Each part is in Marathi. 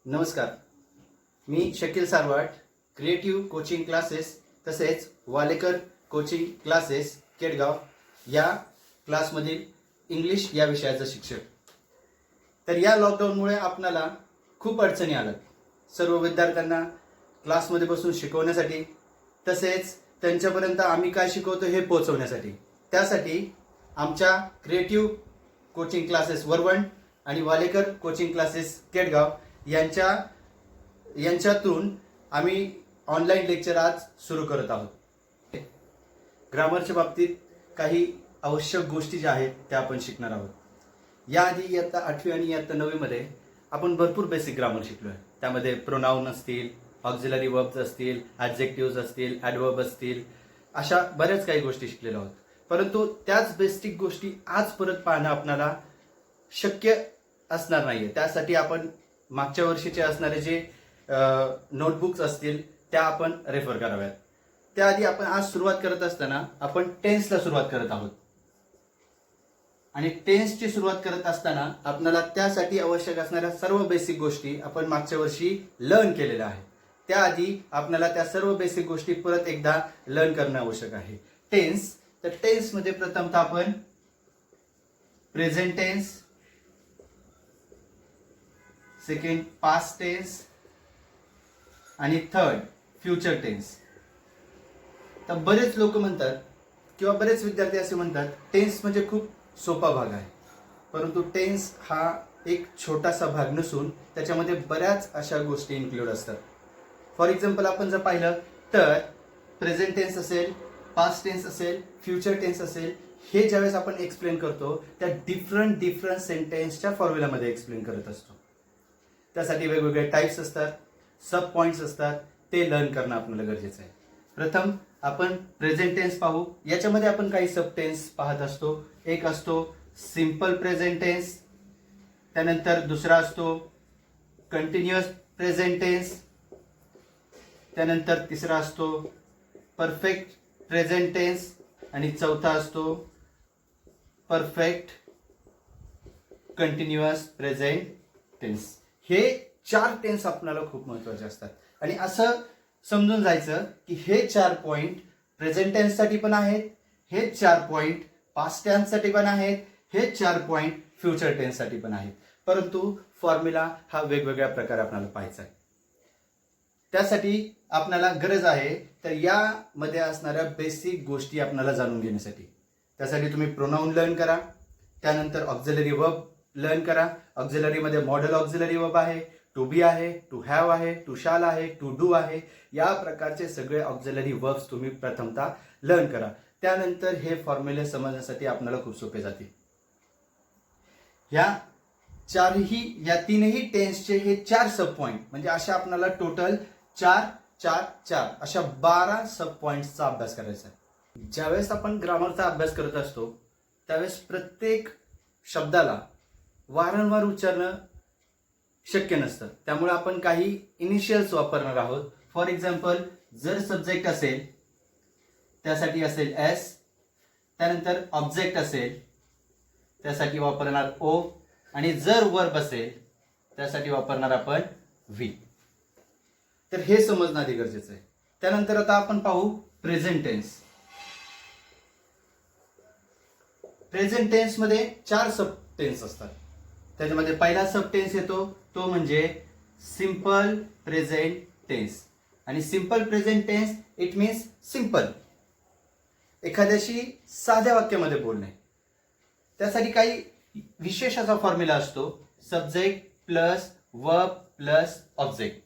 नमस्कार. मी शकील सारवाट, क्रिएटिव्ह कोचिंग क्लासेस तसेच वालेकर कोचिंग क्लासेस केडगाव या क्लासमधील इंग्लिश या विषयाचा शिक्षक. तर या लॉकडाऊनमुळे आपणाला खूप अडचणी आल्या. सर्व विद्यार्थ्यांना क्लासमध्ये बसून शिकवण्यासाठी तसेच त्यांच्यापर्यंत आम्ही काय शिकवतो हे पोहोचवण्यासाठी, त्यासाठी आमच्या क्रिएटिव्ह कोचिंग क्लासेस वरवण आणि वालेकर कोचिंग क्लासेस केडगाव यांच्यातून आम्ही ऑनलाईन लेक्चर आज सुरू करत आहोत. ग्रामरच्या बाबतीत काही आवश्यक गोष्टी ज्या आहेत त्या आपण शिकणार आहोत. याआधी इयत्ता 8वी आणि इयत्ता 9वी मध्ये आपण भरपूर बेसिक ग्रामर शिकलोय. त्यामध्ये प्रोनाउन असतील, ऑक्झिलरी वर्ब्स असतील, ॲडजेक्टिव्हज असतील, ॲडवर्ब असतील, अशा बऱ्याच काही गोष्टी शिकलेल्या आहोत. परंतु त्याच बेसिक गोष्टी आज परत पाहणं आपल्याला शक्य असणार नाहीये. त्यासाठी आपण मागच्या वर्षीचे असणारे जे नोटबुक्स असतील त्या आपण रेफर कराव्यात. त्याआधी आपण आज सुरुवात करत असताना आपण टेन्सला सुरुवात करत आहोत आणि टेन्सची सुरुवात करत असताना आपल्याला त्यासाठी आवश्यक असणाऱ्या सर्व बेसिक गोष्टी आपण मागच्या वर्षी लर्न केलेल्या आहेत. त्याआधी आपल्याला त्या सर्व बेसिक गोष्टी परत एकदा लर्न करणं आवश्यक आहे. टेन्स, तर टेन्समध्ये प्रथमतः आपण present tense, second past tense आणि थर्ड फ्युचर टेन्स. तर बरेच लोक म्हणतात किंवा बरेच विद्यार्थी असे म्हणतात टेन्स म्हणजे खूप सोपा भाग आहे. परंतु टेन्स हा एक छोटासा भाग नसून त्याच्यामध्ये बऱ्याच अशा गोष्टी इन्क्लूड असतात. फॉर एक्झाम्पल आपण जर पाहिलं तर प्रेझेंट टेन्स असेल, पास्ट टेन्स असेल, फ्युचर टेन्स असेल, हे ज्यावेळेस आपण एक्सप्लेन करतो त्या डिफरंट सेंटेन्सच्या फॉर्म्युलामध्ये एक्सप्लेन करत असतो. त्यासाठी वेगवेगळे टाइप्स असतात, सब पॉइंट्स असतात, ते लर्न करणं आपल्याला गरजेचं आहे. प्रथम आपण प्रेझेंट टेन्स पाहू. याच्यामध्ये आपण काही सब टेन्स पाहत असतो. एक असतो सिंपल प्रेझेंट टेन्स, त्यानंतर दुसरा असतो कंटिन्युअस प्रेझेंट टेन्स, त्यानंतर तिसरा असतो परफेक्ट प्रेझेंट टेन्स आणि चौथा असतो परफेक्ट कंटिन्युअस प्रेझेंट टेन्स. हे 4 टेन्स आपल्याला खूप महत्वाचे असतात आणि असं समजून जायचं की हे 4 पॉइंट प्रेझेंट टेन्ससाठी पण आहेत, हे 4 पॉइंट पास्ट टेन्ससाठी पण आहेत, हे 4 पॉइंट फ्युचर टेन्ससाठी पण आहेत. परंतु फॉर्म्युला हा वेगवेगळ्या प्रकारे आपल्याला पाहायचा आहे. त्यासाठी आपल्याला गरज आहे तर यामध्ये असणाऱ्या बेसिक गोष्टी आपल्याला जाणून घेण्यासाठी. त्यासाठी तुम्ही प्रोनाउन लर्न करा, त्यानंतर ऑक्झिलरी वर्ब लर्न करा. ऑक्झिलरी मध्ये मॉडेल ऑक्झिलरी वर्ब आहे, टू बी आहे, टू हॅव आहे, टू शाल आहे, टू डू आहे. या प्रकारचे सगळे ऑक्झिलरी वर्ब्स तुम्ही प्रथमतः लर्न करा. त्यानंतर हे फॉर्म्युले समजण्यासाठी आपल्याला खूप सोपे जातील. या तीनही टेन्सचे हे 4 सब पॉइंट म्हणजे अशा आपल्याला टोटल 4 अशा 12 सब पॉइंट्सचा अभ्यास करायचा आहे. ज्यावेळेस आपण ग्रामरचा अभ्यास करत असतो त्यावेळेस प्रत्येक शब्दाला वारंवार उच्चारणं शक्य नसतं. त्यामुळे आपण काही इनिशियल्स वापरणार आहोत. फॉर एक्झाम्पल जर सब्जेक्ट असेल त्यासाठी असेल एस, त्यानंतर ऑब्जेक्ट असेल त्यासाठी वापरणार ओ आणि जर वर्ब असेल त्यासाठी वापरणार आपण व्ही. तर हे समजणं आधी गरजेचं आहे. त्यानंतर आता आपण पाहू प्रेझेंट टेन्स. प्रेझेंट टेन्स मध्ये 4 सब टेन्स असतात. त्याच्यामध्ये पहिला सब टेन्स येतो तो म्हणजे सिंपल प्रेझेंट टेन्स. आणि simple present tense it means simple, एखाद्याशी साध्या वाक्यामध्ये बोलणे. त्यासाठी काही विशेष असा फॉर्म्युला असतो, subject plus verb plus object.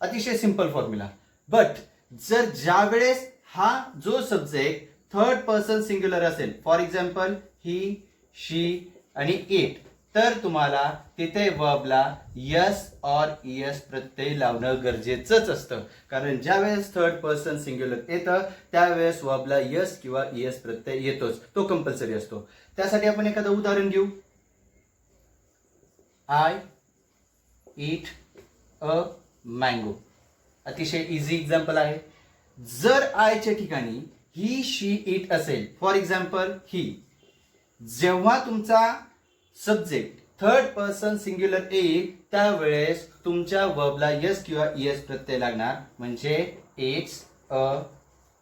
अतिशय सिंपल फॉर्म्युला. बट जर ज्यावेळेस हा जो सब्जेक्ट थर्ड पर्सन सिंग्युलर असेल, फॉर एक्झाम्पल ही, शी आणि इट, तर तुम्हाला तिथे वर्बला यस और ईएस प्रत्यय लावणं गरजेचंच असतं. कारण ज्यावेळेस थर्ड पर्सन सिंग्युलर येतं त्यावेळेस वर्बला यस किंवा ईएस प्रत्यय येतोच, तो कंपल्सरी असतो. त्यासाठी आपण एखादं उदाहरण घेऊ. I eat a mango. अतिशय इझी एक्झाम्पल आहे. जर आयच्या ठिकाणी ही, शी, इट असेल, फॉर एक्झाम्पल ही, जेव्हा तुमचा सब्जेक्ट थर्ड पर्सन सिंग्युलर येईल त्यावेळेस तुमच्या वर्बला यस किंवा इएस प्रत्यय लागणार, म्हणजे इट्स अ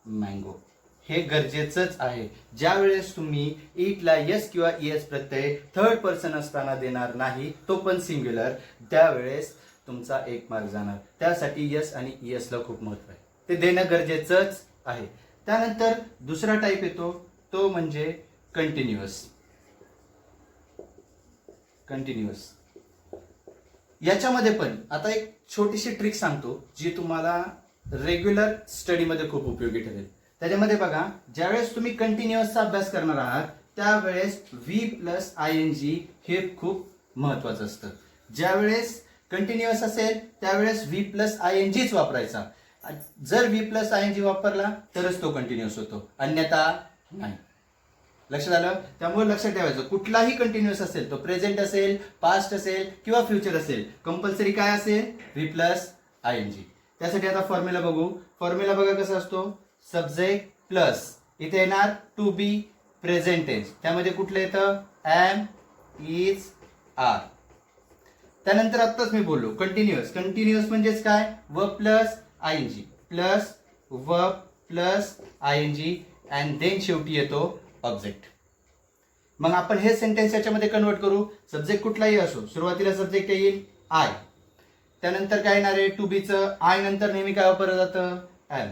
मँगो. हे गरजेचंच आहे. ज्या वेळेस तुम्ही इटला यस किंवा इएस प्रत्यय थर्ड पर्सन असताना देणार नाही, तो पण सिंग्युलर, त्यावेळेस तुमचा 1 मार्क जाणार. त्यासाठी यस आणि इएस ला खूप महत्व आहे, ते देणं गरजेचंच आहे. त्यानंतर दुसरा टाईप येतो, तो म्हणजे कंटिन्युअस. कंटिन्युअस याच्यामध्ये पण आता एक छोटीशी ट्रिक सांगतो, जी तुम्हाला रेग्युलर स्टडीमध्ये खूप उपयोगी ठरेल. त्याच्यामध्ये बघा, ज्यावेळेस तुम्ही कंटिन्युअसचा अभ्यास करणार आहात त्यावेळेस V plus I N G हे खूप महत्वाचं असतं. ज्यावेळेस कंटिन्युअस असेल त्यावेळेस व्ही प्लस आय एन जीच वापरायचा. जर V plus I N G वापरला तरच तो कंटिन्युअस होतो, अन्यथा नाही. लक्षात आलं? त्यामुळे लक्षात ठेवायचं, कुठलाही कंटिन्युअस असेल, तो प्रेझेंट असेल, पास्ट असेल किंवा फ्युचर असेल, कंपल्सरी काय असेल? V plus I N G. त्यासाठी आता फॉर्म्युला बघू. फॉर्म्युला बघा कसा असतो, सब्जेक्ट प्लस इथे येणार टू बी प्रेझेंट टेन्स, त्यामध्ये कुठलं येतं? Am, is, are. त्यानंतर आत्ताच मी बोललो कंटिन्युअस. कंटिन्युअस म्हणजेच काय? Verb plus I N G plus verb plus I N G and then शेवटी येतो ऑब्जेक्ट. मग आपण हे सेंटेन्स याच्यामध्ये कन्वर्ट करू. सब्जेक्ट कुठलाही असो, सुरुवातीला सब्जेक्ट येईल आय, त्यानंतर काय येणार आहे? टू बीचं आय नंतर नेहमी काय वापरलं जातं? Am,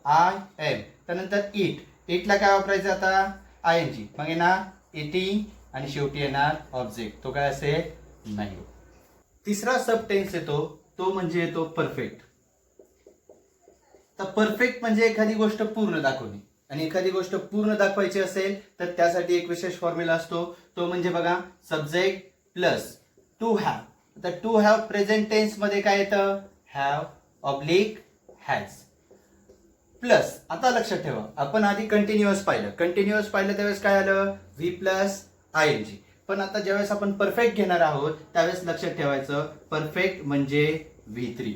I am. त्यानंतर इट, इटला काय वापरायचं आता? I N G. मग येणार इटिंग आणि शेवटी येणार ऑब्जेक्ट, तो काय असेल? मँगो. तिसरा सब टेन्स येतो, तो म्हणजे येतो परफेक्ट. तर परफेक्ट म्हणजे एखादी गोष्ट पूर्ण दाखवणे, आणि एखादी गोष्ट पूर्ण दाखवायची असेल तर त्यासाठी एक विशेष फॉर्म्युला असतो, तो म्हणजे बघा, सब्जेक्ट प्लस टू हॅव. आता टू हॅव प्रेझेंट टेन्स मध्ये काय येतं? Have oblique has plus. आता लक्षात ठेवा, आपण आधी कंटिन्युअस पाहिलं. कंटिन्युअस पाहिलं त्यावेळेस काय आलं? V plus I N G. पण आता ज्यावेळेस आपण परफेक्ट घेणार आहोत त्यावेळेस लक्षात ठेवायचं, परफेक्ट म्हणजे V3.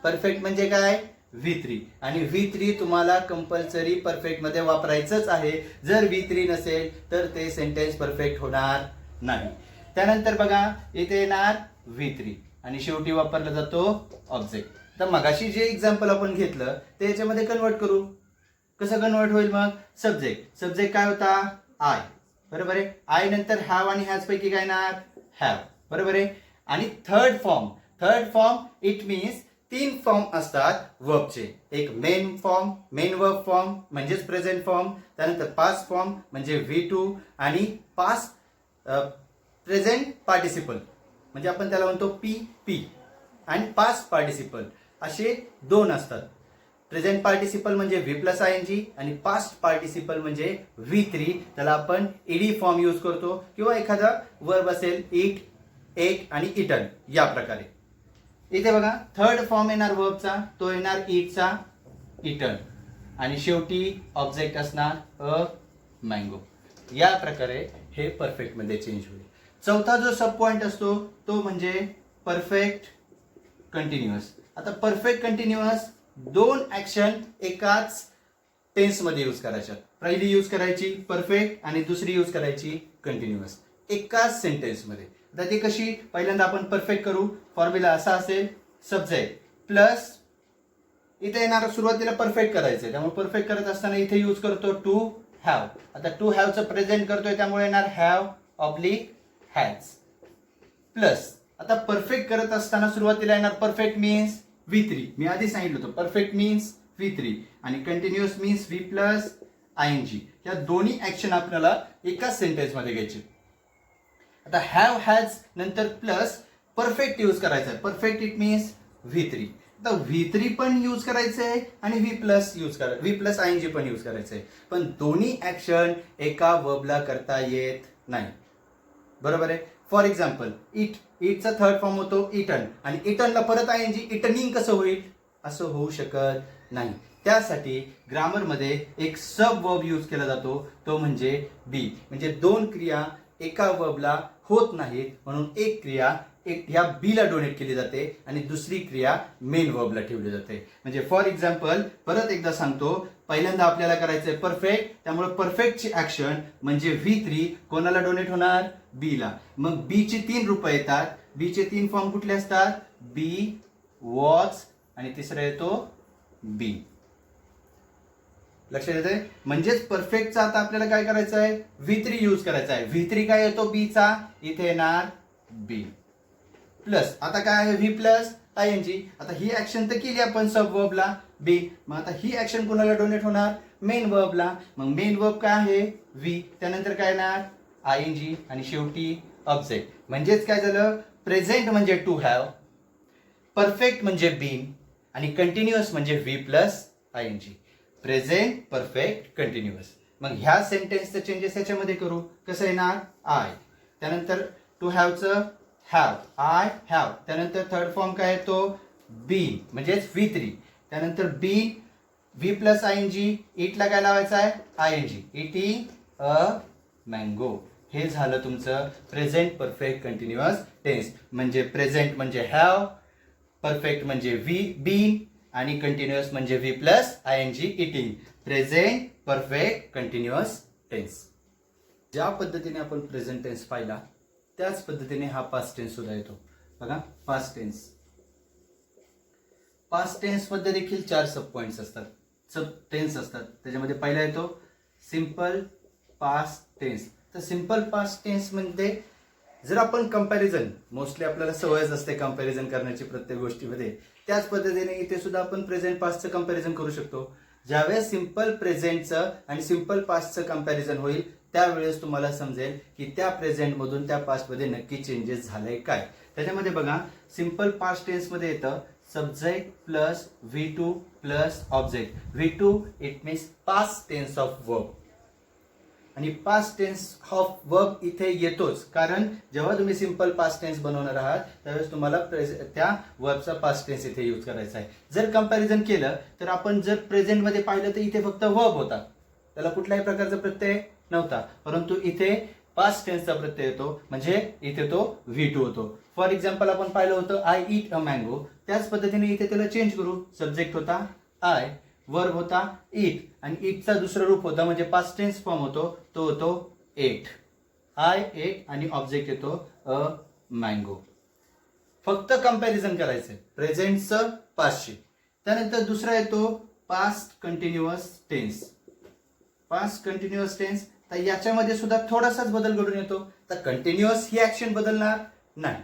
परफेक्ट म्हणजे काय? V3. आणि V3 तुम्हाला कंपल्सरी परफेक्ट मध्ये वापरायचंच आहे. जर V3 नसेल तर ते सेंटेन्स परफेक्ट होणार नाही. त्यानंतर बघा, इथे येणार V3 आणि शेवटी वापरला जातो ऑब्जेक्ट. तर मगाशी जे एक्झाम्पल आपण घेतलं ते याच्यामध्ये कन्वर्ट करू. कसं कन्वर्ट होईल मग? सब्जेक्ट, सब्जेक्ट काय होता? आय, बरोबर आहे. आय नंतर हॅव आणि हॅज पैकी काय येणार? हॅव, बरोबर आहे. आणि third form it means 3 form असतात वर्बचे. एक main form, main verb form म्हणजेच प्रेझेंट फॉर्म, त्यानंतर पास्ट फॉर्म म्हणजे V2 आणि पास्ट प्रेझेंट पार्टिसिपल म्हणजे आपण त्याला म्हणतो PP आणि पास्ट पार्टिसिपल, असे 2 असतात. प्रेझेंट पार्टिसिपल म्हणजे V plus I N G आणि पास्ट पार्टिसिपल म्हणजे V3. त्याला आपण ईडी फॉर्म यूज करतो किंवा एखादा वर्ब असेल इट, एट आणि इटन, या प्रकारे. इथे बघा, थर्ड फॉर्म येणार वर्बचा, तो येणार इटचा, इटन, आणि शेवटी ऑब्जेक्ट असणार अ मँगो. या प्रकारे हे परफेक्ट मध्ये चेंज होईल. चौथा जो सब पॉइंट असतो तो म्हणजे परफेक्ट कंटिन्युअस. आता परफेक्ट कंटिन्युअस 2 ऍक्शन एकाच टेन्स मध्ये यूज करायच्या. पहिली यूज करायची परफेक्ट आणि दुसरी यूज करायची कंटिन्युअस एकाच सेंटेन्स मध्ये. आता ती कशी? पहिल्यांदा आपण परफेक्ट करू. फॉर्म्युला असा असेल, सब्जेक्ट प्लस इथे येणार, सुरुवातीला परफेक्ट करायचंय त्यामुळे परफेक्ट करत असताना इथे यूज करतो टू हॅव. आता टू हॅवचं प्रेझेंट करतोय त्यामुळे येणार हॅव ऑब्लिक हॅज प्लस. आता परफेक्ट करत असताना सुरुवातीला येणार परफेक्ट मीन्स V3. मी आधी सांगितलं होतं परफेक्ट मीन्स V3 आणि continuous means V plus I N G. या दोन्ही ऍक्शन आपल्याला एकाच सेंटेन्स मध्ये घ्यायचे. आता हॅव हॅज नंतर प्लस परफेक्ट यूज करायचा. Perfect it means V3. आता V3 पण यूज करायचंय आणि V plus I N G पण यूज करायचंय. पण दोन्ही ऍक्शन एका वर्बला करता येत नाही, बरोबर आहे. फॉर एक्झाम्पल, इटचा थर्ड फॉर्म होतो इटन आणि इटनला परत आय एन जी, इटनिंग कसं होईल? असं होऊ शकत नाही. त्यासाठी ग्रामरमध्ये एक सब वर्ब यूज केला जातो, तो म्हणजे बी. म्हणजे 2 क्रिया एका वर्बला होत नाहीत म्हणून एक क्रिया ह्या बीला डोनेट केली जाते आणि दुसरी क्रिया मेन वर्बला ठेवली जाते. म्हणजे फॉर एक्झाम्पल, परत एकदा सांगतो, पहिल्यांदा आपल्याला करायचंय परफेक्ट, त्यामुळे परफेक्टची ऍक्शन म्हणजे V3 कोणाला डोनेट होणार? बीला. मग बी ची 3 रूपं येतात, बी चे 3 फॉर्म कुठले असतात? बी, वॉज आणि तिसरा येतो बी. लक्षात येते? म्हणजेच परफेक्टचा आता आपल्याला काय करायचं आहे? V3 यूज करायचा आहे. V3 काय येतो बी चा? इथे येणार बी प्लस. आता काय आहे? V plus आयएनजी. आता ही ऍक्शन तर केली आपण सब वर्बला बी. मग आता ही ऍक्शन कोणाला डोनेट होणार? मेन वर्बला. मग मेन वर्ब काय आहे? व्ही. त्यानंतर काय येणार? आयएनजी आणि शेवटी ऑब्जेक्ट. म्हणजेच काय झालं? प्रेझेंट म्हणजे टू हॅव, परफेक्ट म्हणजे बीन आणि कंटिन्युअस म्हणजे V plus आयएनजी. Present, perfect, continuous. मग ह्या सेंटेन्सचे चेंजेस याच्यामध्ये करू. कसं येणार? आय. त्यानंतर टू हॅवचं हॅव, आय हॅव. त्यानंतर थर्ड फॉर्म काय येतो? बी म्हणजेच V3. त्यानंतर बी, व्ही प्लस आयएनजी. इटला काय लावायचं आहे? आयएनजी. Eating a mango. हे झालं तुमचं प्रेझेंट परफेक्ट कंटिन्युअस टेन्स. म्हणजे प्रेझेंट म्हणजे हॅव, परफेक्ट म्हणजे बीन आणि कंटिन्युअस म्हणजे V plus ING eating. Present perfect continuous tense. ज्या पद्धतीने आपण प्रेझेंट टेन्स पाहिला त्याच पद्धतीने हा पास्ट टेन्स सुद्धा येतो. बघा, पास्ट टेन्स. पास्ट टेन्स मध्ये देखील 4 सब पॉइंट्स असतात, सब टेन्स असतात. त्याच्यामध्ये पहिला येतो सिंपल पास्ट टेन्स. तर सिंपल पास्ट टेन्स मध्ये जर आपण कंपॅरिझन, मोस्टली आपल्याला सवयच असते कंपॅरिझन करण्याची प्रत्येक गोष्टीमध्ये, त्याच पद्धतीने इथे सुद्धा आपण प्रेझेंट पास्टचं कंपॅरिझन करू शकतो. ज्यावेळेस सिंपल प्रेझेंटचं आणि सिंपल पास्टचं कंपॅरिझन होईल त्यावेळेस तुम्हाला समजेल की त्या प्रेझेंट मधून त्या पास्ट मध्ये नक्की चेंजेस झाले काय. त्याच्यामध्ये बघा, सिंपल पास्ट टेन्स मध्ये येतं subject plus V2 plus object. V2 it means past tense of verb आणि पास्ट टेन्स ऑफ वर्ब इथे येतोच, कारण जेव्हा तुम्ही सिंपल पास्ट टेन्स बनवणार आहात त्यावेळेस तुम्हाला त्या वर्बचा पास्ट टेन्स इथे यूज करायचा आहे. जर कंपॅरिझन केलं तर आपण जर प्रेझेंट मध्ये पाहिलं तर इथे फक्त वर्ब होता, त्याला कुठल्याही प्रकारचा प्रत्यय नव्हता. परंतु इथे पास्ट टेन्सचा प्रत्यय येतो म्हणजे इथे तो V2 होतो. फॉर एक्झाम्पल आपण पाहिलं होतं आय ईट अ मँगो. त्याच पद्धतीने इथे त्याला चेंज करू. सब्जेक्ट होता आय, वर्ब होता ईट आणि ईटचा दुसरं रूप होता म्हणजे पास्ट टेन्स फॉर्म होतो, तो होतो एट. आय एट आणि ऑब्जेक्ट येतो अ मँगो. फक्त कंपॅरिझन करायचंय प्रेझेंटचं पास्टशी. त्यानंतर दुसरा येतो past continuous tense. Past continuous tense तर याच्यामध्ये सुद्धा थोडासाच बदल घडून येतो. तर कंटिन्युअस ही ऍक्शन बदलणार नाही,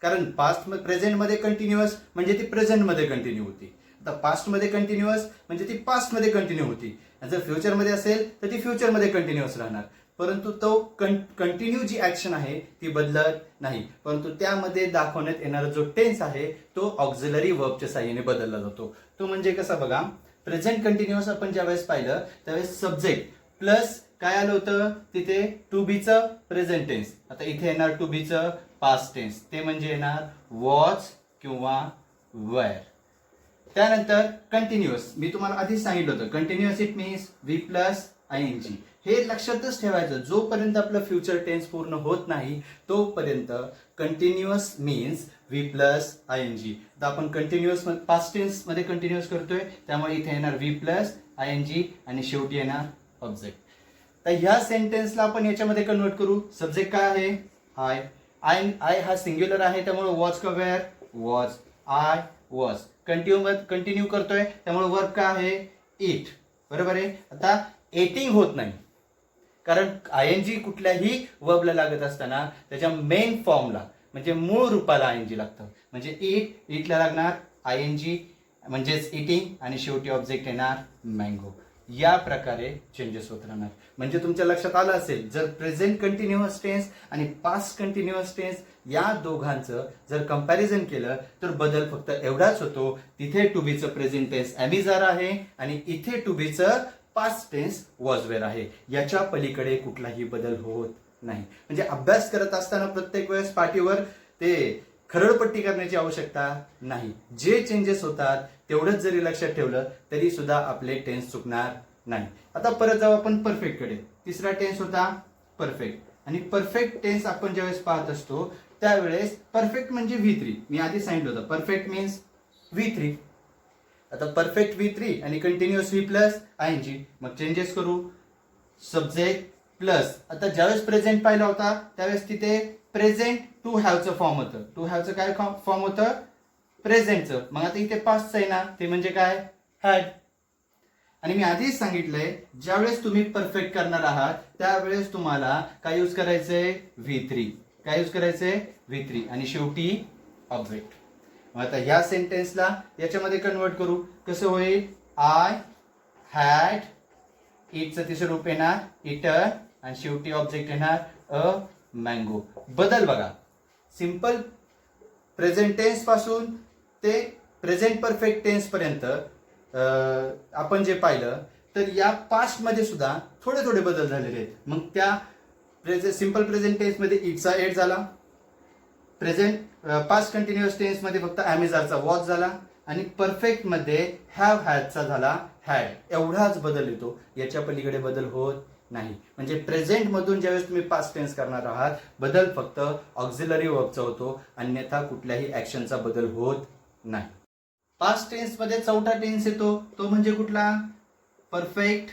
कारण पास्ट प्रेझेंट मध्ये कंटिन्युअस म्हणजे ती प्रेझेंट मध्ये कंटिन्यू होती. आता पास्ट मध्ये कंटिन्युअस म्हणजे ती पास्ट मध्ये कंटिन्यू होती. जर फ्युचर मध्ये असेल तर ती फ्युचर मध्ये कंटिन्युअस राहणार. परंतु तो कंटिन्यू जी ऍक्शन आहे ती बदलत नाही. परंतु त्यामध्ये दाखवण्यात येणारा जो टेन्स आहे तो ऑक्झिलरी वर्बच्या साह्याने बदलला जातो. तो म्हणजे कसा बघा, प्रेझेंट कंटिन्युअस आपण ज्यावेळेस पाहिलं त्यावेळेस सब्जेक्ट प्लस काय आलं होतं तिथे टू बीचं प्रेझेंट टेन्स. आता इथे येणार टू बीचं पास्ट टेन्स, ते म्हणजे येणार वॉज किंवा वेअर. त्यानंतर कंटिन्युअस, मी तुम्हाला आधीच सांगितलं होतं continuous it means V plus आयएनजी. हे लक्षातच ठेवायचं, जोपर्यंत आपलं फ्युचर टेन्स पूर्ण होत नाही तोपर्यंत कंटिन्युअस मीन्स व्ही प्लस आयएनजी. तर आपण कंटिन्युअस पास्ट टेन्स मध्ये कंटिन्युअस करतोय त्यामुळे इथे येणार व्ही प्लस आयएनजी आणि शेवटी येणार ऑब्जेक्ट. तर ह्या सेंटेन्सला आपण याच्यामध्ये कन्वर्ट करू. सब्जेक्ट काय आहे? आय. आय हा सिंग्युलर आहे त्यामुळे वॉज का were? Was. I was. Continue करतोय त्यामुळे वर्ब काय आहे? इट. बरोबर आहे. आता एटिंग होत नाही कारण आयएनजी कुठल्याही वर्बला लागत असताना त्याच्या मेन फॉर्मला म्हणजे मूळ रूपाला आयएनजी लागतं. म्हणजे इटला लागणार आयएनजी म्हणजेच इटिंग आणि शेवटी ऑब्जेक्ट येणार मँगो. या प्रकारे चेंजेस होत राहणार. म्हणजे तुमच्या लक्षात आलं असेल, जर प्रेझेंट कंटिन्युअस टेन्स आणि पास्ट कंटिन्युअस टेन्स या दोघांचं जर कंपॅरिझन केलं तर बदल फक्त एवढाच होतो, तिथे टू बीचं प्रेझेंट टेन्स एमिजार आहे आणि इथे टू बीचं पास्ट टेन्स वॉज वेअर आहे. याच्या पलीकडे कुठलाही बदल होत नाही. म्हणजे अभ्यास करत असताना प्रत्येक वेळेस पाठीवर ते खरडपट्टी करण्याची आवश्यकता नाही. जे चेंजेस होतात तेवढंच जरी लक्षात ठेवलं तरी सुद्धा आपले टेन्स चुकणार नाही. आता परत जाऊ आपण परफेक्ट कडे. तिसरा टेन्स होता परफेक्ट आणि परफेक्ट टेन्स आपण ज्यावेळेस पाहत असतो त्यावेळेस परफेक्ट म्हणजे V3. मी आधी सांगितलं होतं परफेक्ट मीन्स V3. आता परफेक्ट V3 आणि कंटिन्युअस V प्लस आयएनजी. मग चेंजेस करू. सब्जेक्ट प्लस, आता ज्यावेळेस प्रेझेंट पाहिला होता त्यावेळेस तिथे प्रेझेंट टू हॅवचं फॉर्म होतं. टू हॅवचं काय फॉर्म होतं? प्रेझेंटचं. मग आता इथे पास्टचं आहे ना, ते म्हणजे काय? हॅड. आणि मी आधीच सांगितलंय, ज्यावेळेस तुम्ही परफेक्ट करणार आहात त्यावेळेस तुम्हाला काय यूज करायचंय? V3. काय यूज करायचंय? V3. आणि शेवटी ऑब्जेक्ट. मग आता ह्या सेंटेन्सला याच्यामध्ये कन्वर्ट करू. कसं होईल? आय हॅड, इटचं तिसरं रूप येणार इटर, आणि शेवटी ऑब्जेक्ट येणार अ मँगो. बदल बघा, सिंपल प्रेझेंट टेन्स पासून ते प्रेझेंट परफेक्ट टेन्स पर्यंत आपण जे पाहिलं, तर या पास्ट मध्ये सुद्धा थोडे थोडे बदल झालेले आहेत. मग त्या सिंपल प्रेझेंट टेन्स मध्ये इटचा एड झाला, प्रेझेंट पास्ट कंटिन्युअस टेन्स मध्ये फक्त अमेझारचा वॉच झाला, आणि परफेक्ट मध्ये हॅव हॅडचा झाला हॅड. एवढाच बदल येतो, याच्या पलीकडे बदल होत नाही. म्हणजे प्रेझेंट मधून ज्यावेळेस तुम्ही पास्ट टेन्स करणार आहात, बदल फक्त ऑक्झिलरी वर्बचा होतो, अन्यथा कुठल्याही ऍक्शनचा बदल होत नाही. पास्ट टेन्स मध्ये चौथा टेन्स येतो, तो म्हणजे कुठला? Perfect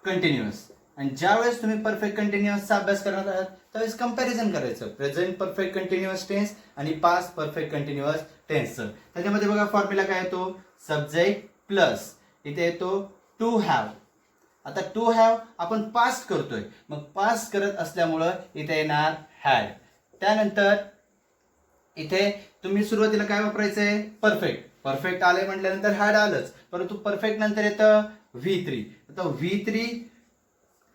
continuous. आणि ज्यावेळेस तुम्ही परफेक्ट कंटिन्युअसचा अभ्यास करणार आहात त्यावेळेस कंपॅरिझन करायचं प्रेझेंट परफेक्ट कंटिन्युअस टेन्स आणि पास्ट परफेक्ट कंटिन्युअस टेन्सचं. त्याच्यामध्ये बघा फॉर्म्युला काय येतो? सब्जेक्ट प्लस इथे येतो टू हॅव. आता टू हॅव आपण पास्ट करतोय, मग पास्ट करत असल्यामुळं इथे येणार हॅड. त्यानंतर इथे तुम्ही सुरुवातीला काय वापरायचंय? परफेक्ट. परफेक्ट आले म्हटल्यानंतर हॅड आलंच, परंतु परफेक्ट नंतर येतं V3. आता V3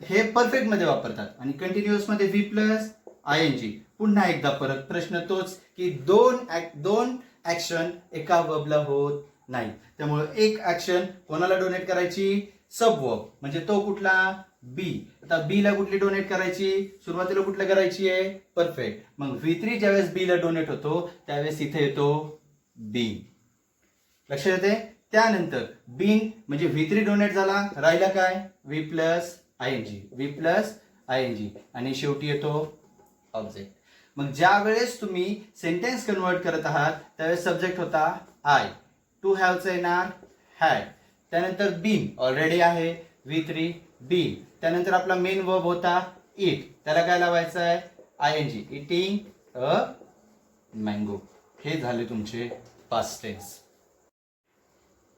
हे परफेक्ट मध्ये वापरतात आणि कंटिन्युअस मध्ये V प्लस ING. पुन्हा एकदा परत प्रश्न तोच की दोन ऍक्शन एका वर्बला होत नाही. त्यामुळे एक ऍक्शन कोणाला डोनेट करायची? सब वर्ब. म्हणजे तो कुठला? बी. आता बी ला कुठली डोनेट करायची? सुरुवातीला कुठलं करायची आहे? परफेक्ट. मग V3 ज्यावेळेस बी ला डोनेट होतो त्यावेळेस इथे येतो बीन. लक्षात येते? त्यानंतर बीन म्हणजे V3 डोनेट झाला, राहिला काय? V plus ING. V plus ING आणि शेवटी येतो ऑब्जेक्ट. मग ज्या वेळेस तुम्ही सेंटेन्स कन्वर्ट करत आहात त्यावेळेस सब्जेक्ट होता आय, टू हॅवचं येणार हॅड, त्यानंतर बीन ऑलरेडी आहे V3 बीन, त्यानंतर आपला मेन वर्ब होता इट, त्याला काय लावायचं आहे? ING, eating a mango. हे झाले तुमचे पास्ट टेन्स.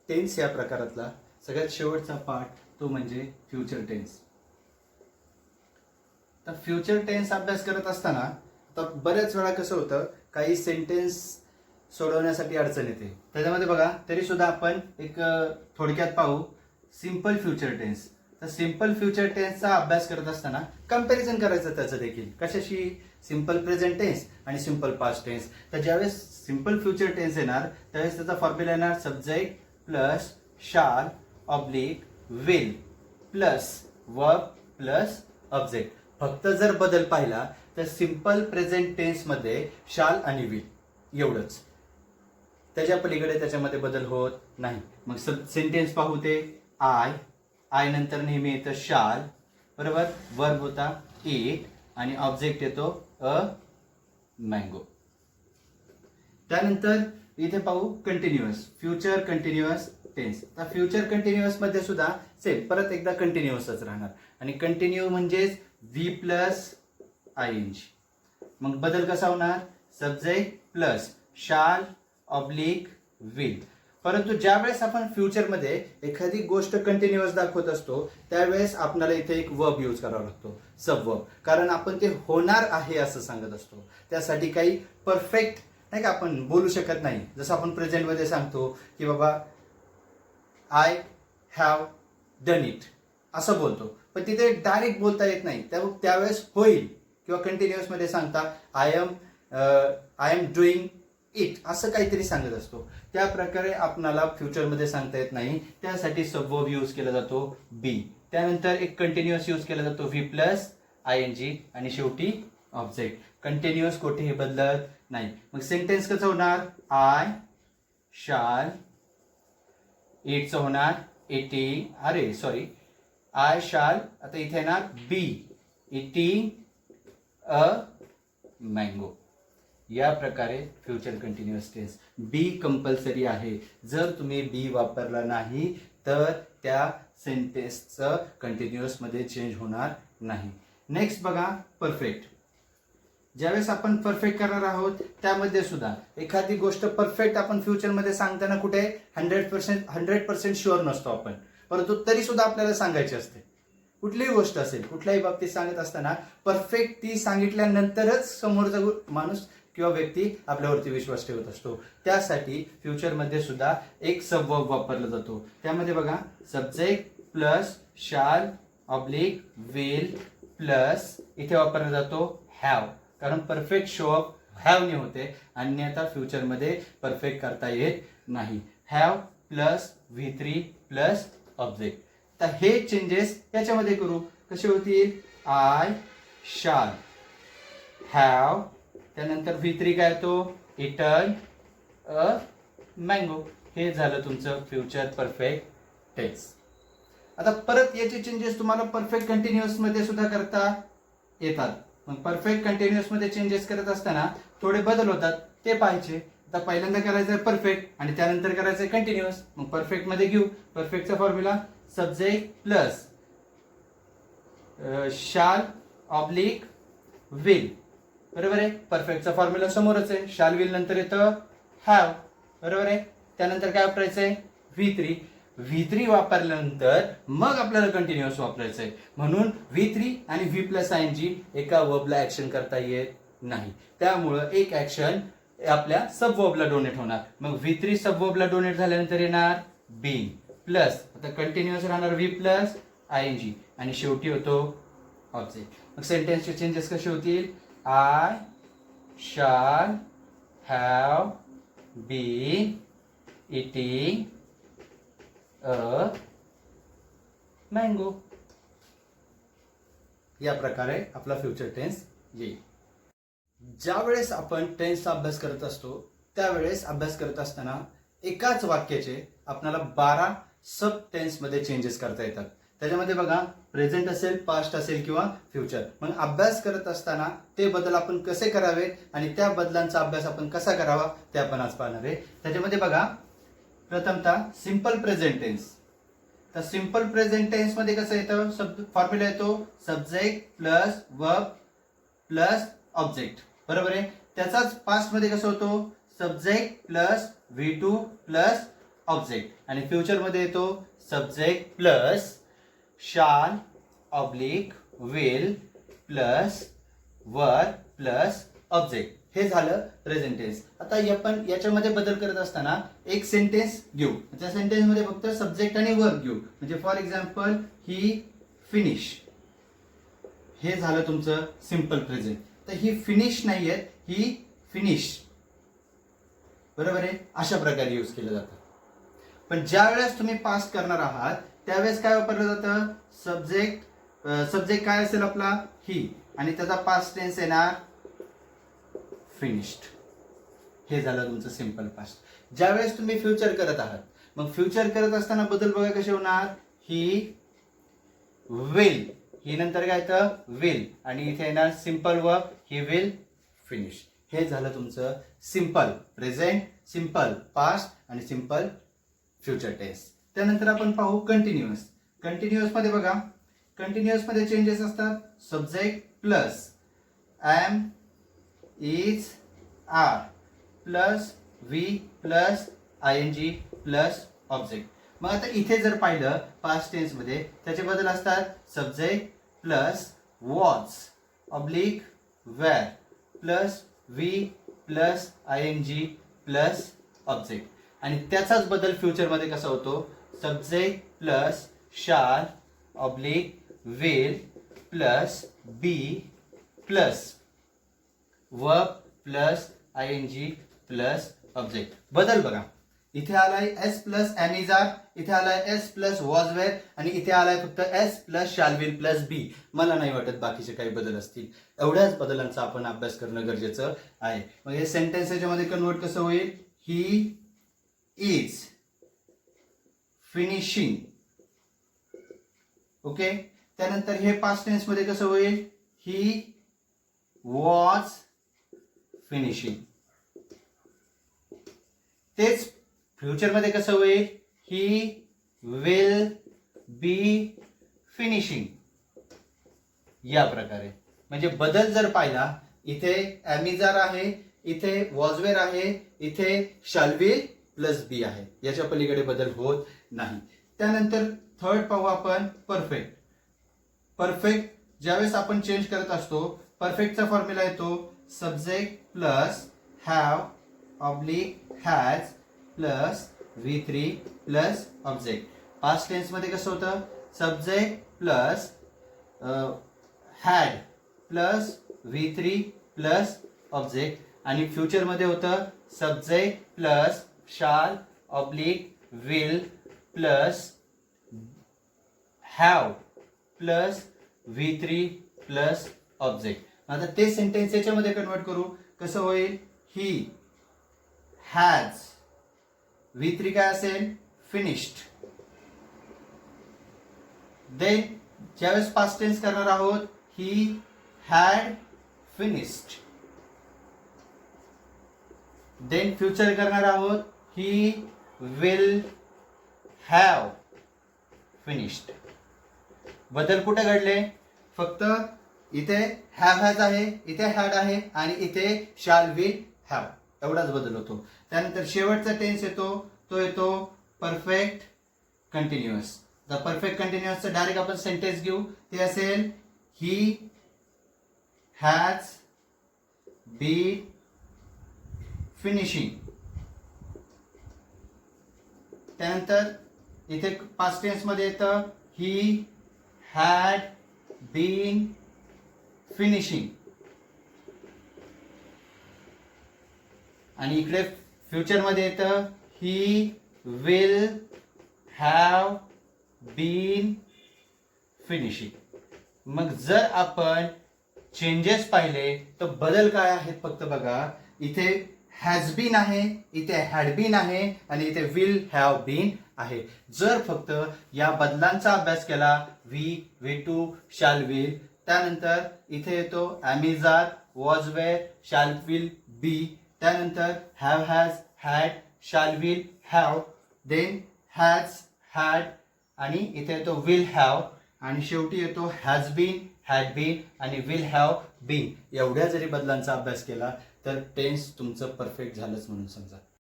टेन्स या प्रकारातला सगळ्यात शेवटचा पार्ट तो म्हणजे फ्युचर टेन्स. तर फ्युचर टेन्स अभ्यास करत असताना तर बऱ्याच वेळा कसं होतं, काही सेंटेन्स सोडवण्यासाठी अडचण येते. त्याच्यामध्ये बघा तरी सुद्धा आपण एक थोडक्यात पाहू सिंपल फ्युचर टेन्स. तर सिंपल फ्युचर टेन्सचा अभ्यास करत असताना कंपॅरिझन करायचं त्याचं देखील. कशाशी? सिंपल प्रेझेंट टेन्स आणि सिंपल पास्ट टेन्स. तर ज्यावेळेस सिंपल फ्युचर टेन्स येणार त्यावेळेस त्याचा फॉर्म्युला येणार subject plus shall oblique will plus verb plus object. फक्त जर बदल पाहिला तर सिंपल प्रेझेंट टेन्स मध्ये शाल आणि विल एवढंच, त्याच्या पलीकडे त्याच्यामध्ये बदल होत नाही. मग सेंटेन्स पाहू ते आय नंतर नेहमी येतं शाल, बरोबर, वर्ब होता इट आणि ऑब्जेक्ट येतो अ मँगो. त्यानंतर इथे पाहू कंटिन्युअस फ्युचर कंटिन्युअस टेन्स. तर फ्युचर कंटिन्युअस मध्ये सुद्धा सेम परत एकदा कंटिन्युअसच राहणार आणि कंटिन्यू म्हणजेच V प्लस ING. मग बदल कसा होणार? Subject plus shall oblique will. परंतु ज्यावेळेस आपण फ्युचर मध्ये एखादी गोष्ट कंटिन्युअस दाखवत असतो त्यावेळेस आपल्याला इथे एक वर्ब यूज करावा लागतो, सब वर्ब, कारण आपण ते होणार आहे असं सांगत असतो. त्यासाठी काही परफेक्ट नाही का आपण बोलू शकत नाही. जसं आपण प्रेझेंट मध्ये सांगतो की बाबा आय हॅव डन इट असं बोलतो, पण तिथे डायरेक्ट बोलता येत नाही. त्यावेळेस होईल किंवा कंटिन्युअस मध्ये सांगता आय एम डुईंग इट असं काहीतरी सांगत असतो. त्या प्रकारे आपणाला फ्युचर मध्ये सांगता येत नाही. त्यासाठी सबवर्ब यूज केला जातो बी. त्यानंतर एक कंटिन्युअस यूज केला जातो V प्लस ING आणि शेवटी ऑब्जेक्ट. कंटिन्युअस कोठेही बदलत नाही. मग सेंटेन्स कसं होणार? आय शाल, इटचं होणार इटिंग, आय शाल, आता इथे येणार बी इटिंग अ मँगो. या प्रकारे future continuous tense. Be compulsory आहे. जर तुम्ही बी वापरला नाही तर त्या सेंटेन्सचं कंटिन्युअस मध्ये चेंज होणार नाही. नेक्स्ट बघा परफेक्ट. ज्यावेळेस आपण परफेक्ट करणार आहोत त्यामध्ये सुद्धा एखादी गोष्ट परफेक्ट आपण फ्युचरमध्ये सांगताना कुठे 100% शुअर नसतो आपण, परंतु तरी सुद्धा आपल्याला सांगायची असते. कुठलीही गोष्ट असेल, कुठल्याही बाबतीत सांगत असताना परफेक्ट ती सांगितल्यानंतरच समोरचा माणूस किंवा व्यक्ती आपल्यावरती विश्वास ठेवत असतो. त्यासाठी फ्युचरमध्ये सुद्धा एक सबवर्ब वापरला जातो. त्यामध्ये बघा, subject plus shall oblique will plus इथे वापरला जातो हॅव, कारण परफेक्ट शो अप हॅवने होते, अन्यथा फ्युचरमध्ये परफेक्ट करता येत नाही. Have plus V3 plus object. तर हे चेंजेस याच्यामध्ये करू. कसे होतील? आय शाल हॅव, त्यानंतर V3 काय तो इटन अ मँगो. हे झालं तुमचं फ्युचर परफेक्ट टेन्स. आता परत याचे चेंजेस तुम्हाला परफेक्ट कंटिन्युअस मध्ये सुद्धा करता येतात. मग परफेक्ट कंटिन्युअस मध्ये चेंजेस करत असताना थोडे बदल होतात, ते पाहायचे. आता पहिल्यांदा करायचं परफेक्ट आणि त्यानंतर करायचं कंटिन्युअस. मग परफेक्ट मध्ये घेऊ. परफेक्टचा formula subject plus shall oblique will, बरोबर आहे. परफेक्टचा फॉर्म्युला समोरच आहे. शाल विल नंतर येतं हॅव, बरोबर आहे. त्यानंतर काय वापरायचंय? V3. V3 वापरल्यानंतर मग आपल्याला कंटिन्युअस वापरायचंय. म्हणून V3 आणि V प्लस ING एका वर्बला ऍक्शन करता येत नाही. त्यामुळं एक ऍक्शन आपल्या सब वर्बला डोनेट होणार. मग V3 सब वर्बला डोनेट झाल्यानंतर येणार बीइंग प्लस, आता कंटिन्युअस राहणार V प्लस ING आणि शेवटी होतो ऑब्जेक्ट. मग सेंटेन्सचे चेंजेस कसे होतील? I shall have been eating a mango. या प्रकारे आपला फ्युचर टेन्स येईल. ज्या वेळेस आपण टेन्सचा अभ्यास करत असतो त्यावेळेस अभ्यास करत असताना एकाच वाक्याचे आपल्याला 12 सब टेन्स मध्ये चेंजेस करता येतात. त्याच्यामध्ये बघा, प्रेझेंट असेल, पास्ट असेल किंवा फ्युचर. मग अभ्यास करत असताना ते बदल आपण कसे करावेत आणि त्या बदलांचा अभ्यास आपण कसा करावा ते आपण आज पाहणार आहे. त्याच्यामध्ये बघा, प्रथमतः सिंपल प्रेझेंट टेन्स. तर सिंपल प्रेझेंट टेन्स मध्ये कसं येतं? फॉर्म्युला येतो subject plus verb plus object, बरोबर आहे. त्याचाच पास्ट मध्ये कसं होतो? Subject plus V2 plus object. आणि फ्युचर मध्ये येतो subject plus shall oblique will plus verb plus object. हे झालं प्रेझेंट टेन्स. आता आपण याच्यामध्ये बदल करत असताना एक सेंटेन्स घेऊ. त्या सेंटेन्स मध्ये फक्त सब्जेक्ट आणि वर्ब घेऊ. म्हणजे फॉर एक्झाम्पल, ही फिनिश. हे झालं तुमचं सिंपल प्रेझेंट. तर ही फिनिश नाहीये, ही फिनिश, बरोबर आहे. अशा प्रकारे यूज केलं जातं. पण ज्या वेळेस तुम्ही पास्ट करणार आहात त्यावेळेस काय वापरलं जातं? सब्जेक्ट काय असेल आपला? ही, आणि त्याचा पास्ट टेन्स येणार फिनिश्ड. हे झालं तुमचं सिंपल पास्ट. ज्यावेळेस तुम्ही फ्युचर करत आहात, मग फ्युचर करत असताना बदल बघा कसे होणार? ही विल, ही नंतर काय येतं? विल, आणि इथे येणार simple verb, he will finish. हे झालं तुमचं सिंपल प्रेझेंट, सिंपल पास्ट आणि सिंपल फ्युचर टेन्स. त्यानंतर आपण पाहू कंटिन्युअस. कंटिन्युअस मध्ये बघा, कंटिन्युअस मध्ये चेंजेस असतात. Subject plus am is are plus V plus ING plus object. मग आता इथे जर पाहिलं पास्ट टेन्स मध्ये त्याचे बदल असतात. Subject plus was oblique were plus V plus ING plus object. आणि त्याचाच बदल फ्युचर मध्ये कसा होतो? Subject plus shall oblique will plus be plus verb plus ING plus object. बदल बघा, इथे आलाय S plus am is are, इथे आलाय S प्लस वॉज वेअर, आणि इथे आलाय फक्त S plus shall will plus be. मला नाही वाटत बाकीचे काही बदल असतील. एवढ्याच बदलांचा आपण अभ्यास करणं गरजेचं आहे. मग हे सेंटेन्स याच्यामध्ये कन्वर्ट कसं होईल? He is finishing. ओके. त्यानंतर हे पास्ट टेन्स मध्ये कसं होईल? He was finishing. तेच फ्युचर मध्ये कसं होईल? He will be finishing. या प्रकारे म्हणजे बदल जर पाहिला इथे ॲमिजार आहे, इथे वॉजवेर आहे, इथे शाल विल प्लस बी आहे. याच्या पलीकडे बदल होत नाही. त्यानंतर थर्ड पाहू आपण परफेक्ट. परफेक्ट ज्यावेळेस आपण चेंज करत असतो, परफेक्टचा फॉर्म्युला येतो subject plus have oblique has plus V3 plus object. Past tense मध्ये कसं होतं, subject plus had plus V3 plus object. आणि फ्युचर मध्ये होतं subject plus shall oblique will plus have plus V3 plus object. आता ते सेंटेन्स याच्यामध्ये कन्वर्ट करू. कसं होईल, ही हॅज V3 काय असेल, फिनिश्ड. देन ज्यावेळेस पास्ट टेन्स करणार आहोत, he had finished. Then future करणार आहोत, ही विल हॅव फिनिश्ड. बदल कुठे घडले, फक्त इथे हॅव हॅज आहे, इथे हॅड आहे आणि इथे शाल विल हॅव, एवढाच बदल होतो. त्यानंतर शेवटचा टेन्स येतो, तो येतो परफेक्ट कंटिन्युअस. द परफेक्ट कंटिन्युअसचं डायरेक्ट आपण सेंटेन्स घेऊ. ते असेल ही हॅज बीन फिनिशिंग. त्यानंतर इथे पास्ट टेन्स मध्ये येतं ही हॅड बीन फिनिशिंग. आणि इकडे फ्युचर मध्ये येतं he will have been finishing. मग जर आपण चेंजेस पाहिले तर बदल काय आहेत फक्त बघा, इथे हॅज बीन आहे, इथे हॅड बीन आहे आणि इथे विल हॅव बीन आहे. जर फक्त या बदलांचा अभ्यास केला, V2 शाल विल, त्यानंतर इथे येतो am is are, was were, shall will be, त्यानंतर have has had, shall will have, then has had आणि इथे येतो विल हॅव आणि शेवटी येतो हॅज बीन, हॅड बीन आणि विल हॅव बीन. एवढ्या जरी बदलांचा अभ्यास केला तर टेन्स तुमचं परफेक्ट झालंच म्हणून समजा.